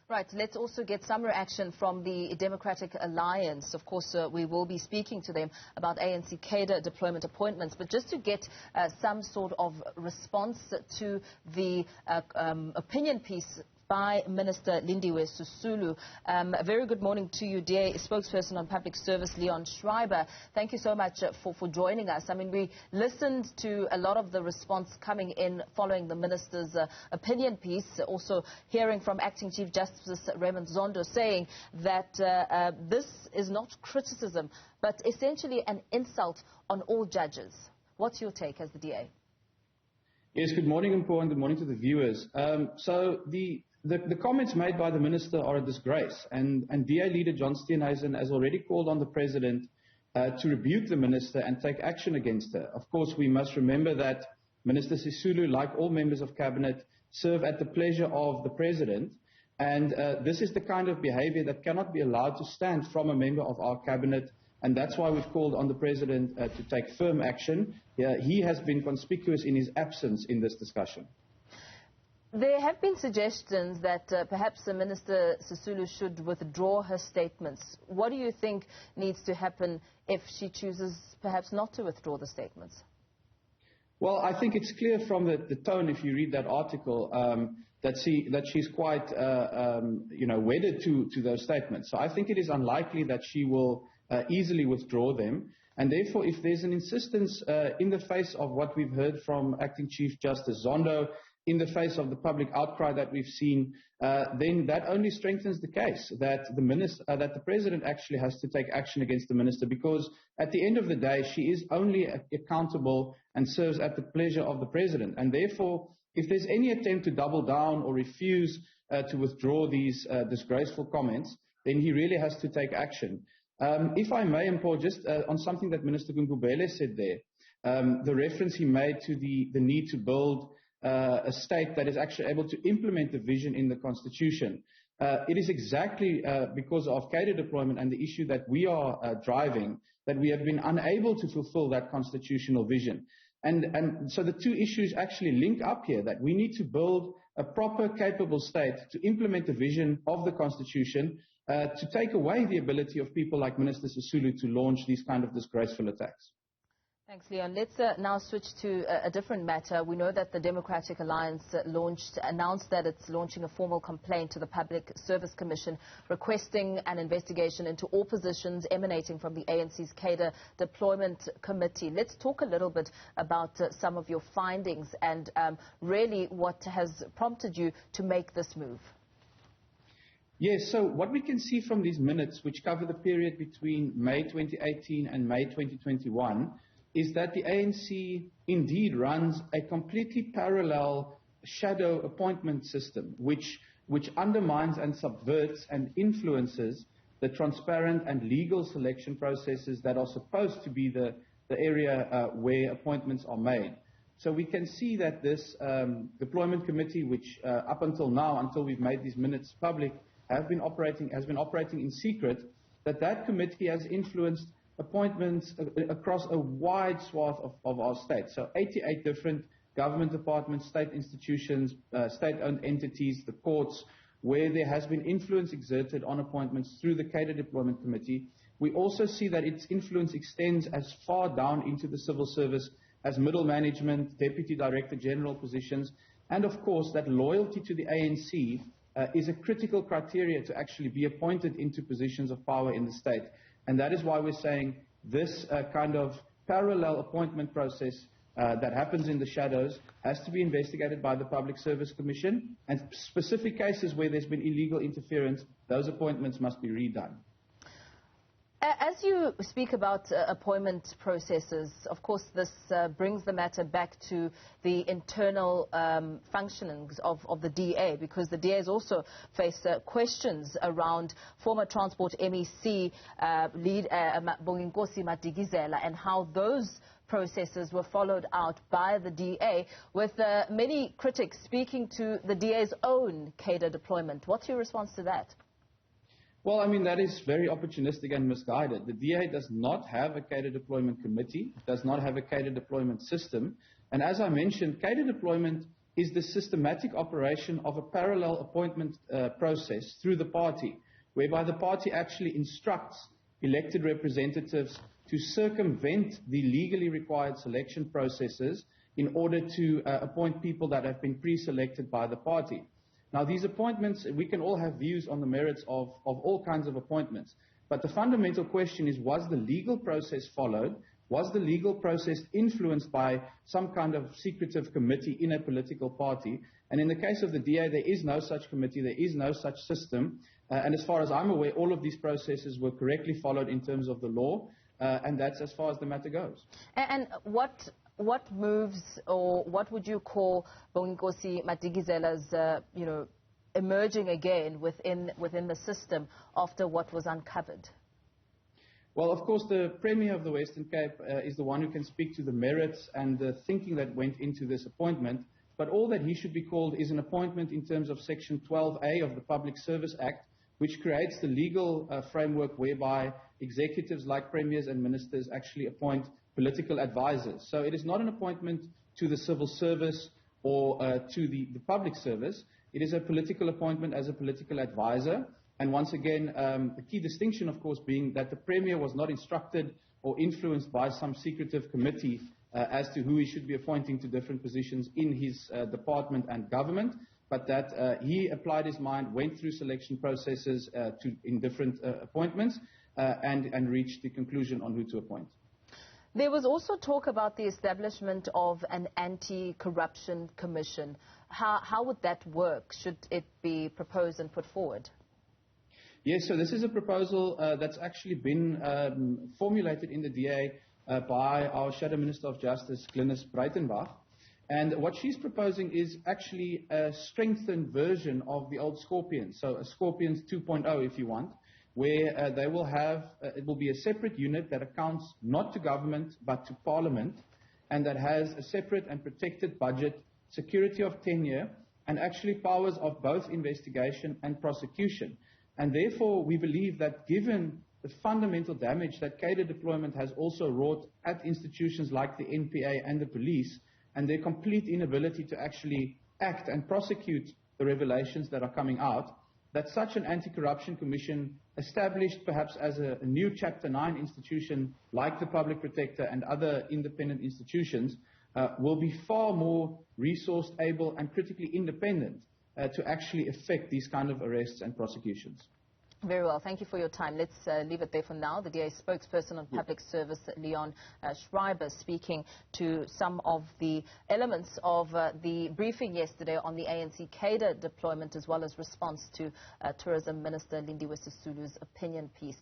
Right, let's also get some reaction from the Democratic Alliance. Of course, we will be speaking to them about ANC cadre deployment appointments, but just to get some sort of response to the opinion piece by Minister Lindiwe Sisulu. A very good morning to you, dear Spokesperson on Public Service, Leon Schreiber. Thank you so much for joining us. I mean, we listened to a lot of the response coming in following the Minister's opinion piece, also hearing from Acting Chief Justice Raymond Zondo saying that this is not criticism, but essentially an insult on all judges. What's your take as the DA? Yes, good morning, Mpo, and good morning to the viewers. So the comments made by the Minister are a disgrace, and DA leader John Steenhuisen has already called on the President to rebuke the Minister and take action against her. Of course, we must remember that Minister Sisulu, like all members of Cabinet, serve at the pleasure of the President, and this is the kind of behavior that cannot be allowed to stand from a member of our Cabinet, and that's why we've called on the President to take firm action. He has been conspicuous in his absence in this discussion. There have been suggestions that perhaps Minister Sisulu should withdraw her statements. What do you think needs to happen if she chooses perhaps not to withdraw the statements? Well, I think it's clear from the tone, if you read that article, that she's quite wedded to those statements. So I think it is unlikely that she will easily withdraw them. And therefore, if there's an insistence in the face of what we've heard from Acting Chief Justice Zondo, in the face of the public outcry that we've seen, then that only strengthens the case that the President actually has to take action against the Minister, because at the end of the day, she is only accountable and serves at the pleasure of the President. And therefore, if there's any attempt to double down or refuse to withdraw these disgraceful comments, then he really has to take action. If I may, Mpo, just on something that Minister Gungubele said there, the reference he made to the need to build a state that is actually able to implement the vision in the Constitution. It is exactly because of cadre deployment and the issue that we are driving that we have been unable to fulfill that constitutional vision. And so the two issues actually link up here, that we need to build a proper, capable state to implement the vision of the Constitution, to take away the ability of people like Minister Sisulu to launch these kind of disgraceful attacks. Thanks, Leon. Let's now switch to a different matter. We know that the Democratic Alliance announced that it's launching a formal complaint to the Public Service Commission requesting an investigation into all positions emanating from the ANC'S cadre deployment committee. Let's talk a little bit about some of your findings and really what has prompted you to make this move. Yes, so what we can see from these minutes, which cover the period between May 2018 and May 2021, is that the ANC indeed runs a completely parallel shadow appointment system, which undermines and subverts and influences the transparent and legal selection processes that are supposed to be the area where appointments are made. So we can see that this deployment committee, which up until now, until we've made these minutes public, has been operating in secret, that committee has influenced appointments across a wide swath of our state. So 88 different government departments, state institutions, state-owned entities, the courts, where there has been influence exerted on appointments through the cadre deployment committee. We also see that its influence extends as far down into the civil service as middle management, deputy director general positions, and of course that loyalty to the ANC is a critical criteria to actually be appointed into positions of power in the state. And that is why we're saying this kind of parallel appointment process that happens in the shadows has to be investigated by the Public Service Commission, and specific cases where there's been illegal interference, those appointments must be redone. As you speak about appointment processes, of course, this brings the matter back to the internal functionings of the DA, because the DA has also faced questions around former Transport MEC lead Bonginkosi Madigizela and how those processes were followed out by the DA, with many critics speaking to the DA's own cadre deployment. What's your response to that? Well, I mean, that is very opportunistic and misguided. The DA does not have a cadre deployment committee, does not have a cadre deployment system. And as I mentioned, cadre deployment is the systematic operation of a parallel appointment process through the party, whereby the party actually instructs elected representatives to circumvent the legally required selection processes in order to appoint people that have been pre-selected by the party. Now, these appointments, we can all have views on the merits of all kinds of appointments, but the fundamental question is, was the legal process followed? Was the legal process influenced by some kind of secretive committee in a political party? And in the case of the DA, there is no such committee, there is no such system, and as far as I'm aware, all of these processes were correctly followed in terms of the law, and that's as far as the matter goes. And what moves, or what would you call Bonginkosi Madikizela's, emerging again within the system after what was uncovered? Well, of course, the Premier of the Western Cape is the one who can speak to the merits and the thinking that went into this appointment, but all that he should be called is an appointment in terms of Section 12A of the Public Service Act, which creates the legal framework whereby executives like premiers and ministers actually appoint political advisors. So it is not an appointment to the civil service or to the public service. It is a political appointment as a political advisor. And once again, the key distinction, of course, being that the Premier was not instructed or influenced by some secretive committee as to who he should be appointing to different positions in his department and government, but that he applied his mind, went through selection processes in different appointments, and reached the conclusion on who to appoint. There was also talk about the establishment of an anti-corruption commission. How would that work? Should it be proposed and put forward? Yes, so this is a proposal that's actually been formulated in the DA by our Shadow Minister of Justice, Glynis Breitenbach. And what she's proposing is actually a strengthened version of the old Scorpions, so a Scorpions 2.0 if you want, where they will have, it will be a separate unit that accounts not to government but to Parliament, and that has a separate and protected budget, security of tenure, and actually powers of both investigation and prosecution. And therefore, we believe that given the fundamental damage that cadre deployment has also wrought at institutions like the NPA and the police, and their complete inability to actually act and prosecute the revelations that are coming out, that such an anti-corruption commission established perhaps as a new Chapter 9 institution like the Public Protector and other independent institutions will be far more resourced, able and critically independent to actually effect these kind of arrests and prosecutions. Very well. Thank you for your time. Let's leave it there for now. The DA spokesperson on public service, Leon Schreiber, speaking to some of the elements of the briefing yesterday on the ANC cadre deployment as well as response to Tourism Minister Lindiwe Sisulu's opinion piece.